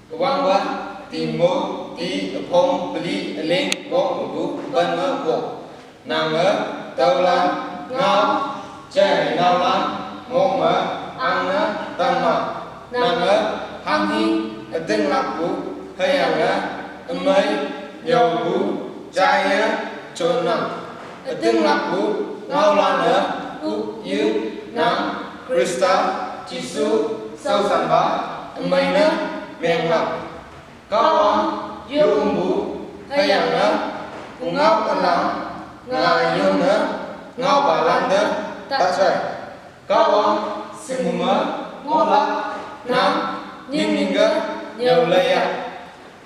Wang wa timo ti phong bli ling bong bu ban ma bo nàng ở tàu lan ngao chơi nào lan mong mà ăn á tâm mà nàng ở hang hi tinh lạc bu hay hàng á mấy nhiều bu trai á trôn nằm tinh lạc bu ngao lan nữa u yêu nam Krista Giêsu sau sản bá mấy nữa miệng lặng có ông yêu bu hay hàng á ngao tân lắm ngài yêu nữa ngao bà lan nữa ta chơi có ông xin mơ ngô lạc nam nhưng nhìn gỡ nhiều lời ạ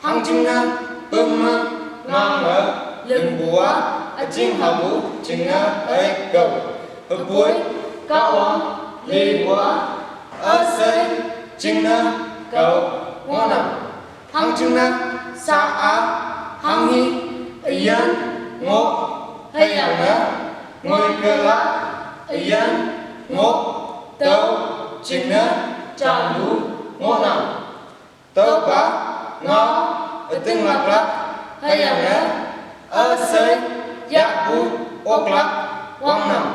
hăng chừng na bơm mơ ngang ở lưng búa chính hà bú chừng na ấy cầu ở cuối có ông lì búa ở xây chừng na cầu ngô nằm hăng chừng na xa á hăng hi yên ngô hay hàng nữa ngồi cơ lá yên ngô tâu chừng nữa tràn lũ ngô nằm tâu bá ngó ở tinh lạc lạc hay hàng nữa ở xây giác bú ốc lạc quang nằm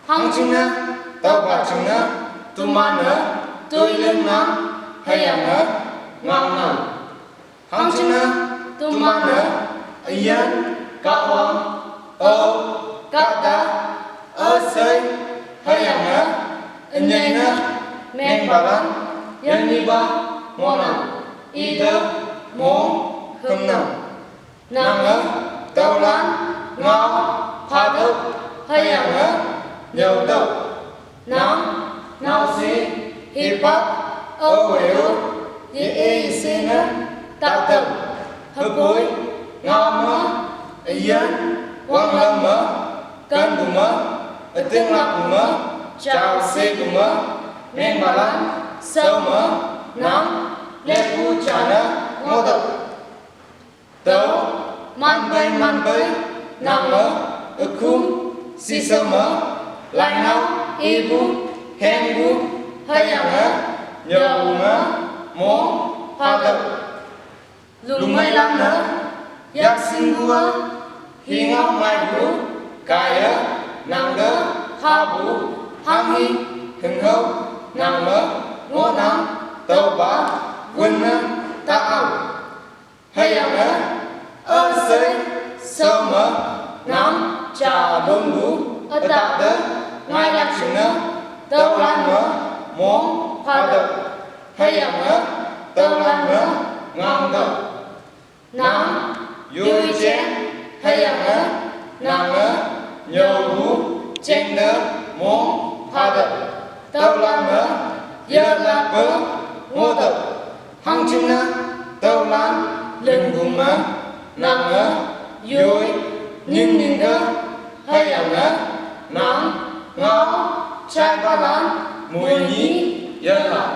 hăng chừng nữa tâu bá chừng nữa tu ma nữa tôi lên nằm hay hàng nữa ngang nằm hăng chừng nữa tu ma nữa yên các hoàng ô các ta ở xây hay hàng nữa nhanh nữa men bà lan nhân đi ba ngon nằm y tơ món không nằm nằm ở tàu lan ngao pha thức hay hàng nữa nhiều tàu nắm nào xí hiệp bắt ô hiểu y xí nữa tạo tập hợp bối ngao mơ yên quang lâm mơ cân bù mơ tiếng lạc bù mơ chào xê bù mơ men bà lan sâu mơ nắm lê phu trà nơ ngô tập tấu man bơi nằm mơ khung si sâu mơ lại nấu y bù khen bù hay hàng mơ nhiều bù mơ món hoa tập lùng mây lắm nữa giác sinh vua khi ngóc mai bú cài á nàng đỡ ha bú hăng hi hừng hâu nàng mơ ngô nắng tàu bá quân nơ ta ảo hay hàng á ơ xây sâu mơ nắm trà đôn bú ơ tạ đỡ ngay lạc chừng nơ tàu lan mơ món hoa đập hay hàng á tàu lan mơ ngang đập nắm vui chén hay hàng á nàng á nhiều bú chén đỡ món hoa đập tàu lan mơ giờ là bớ ngô tập hăng chừng na tàu lan lưng bùm mơ nàng á vui nhưng nhìn gỡ hay hàng á nắng ngó trai ba lan mùi nhí giờ là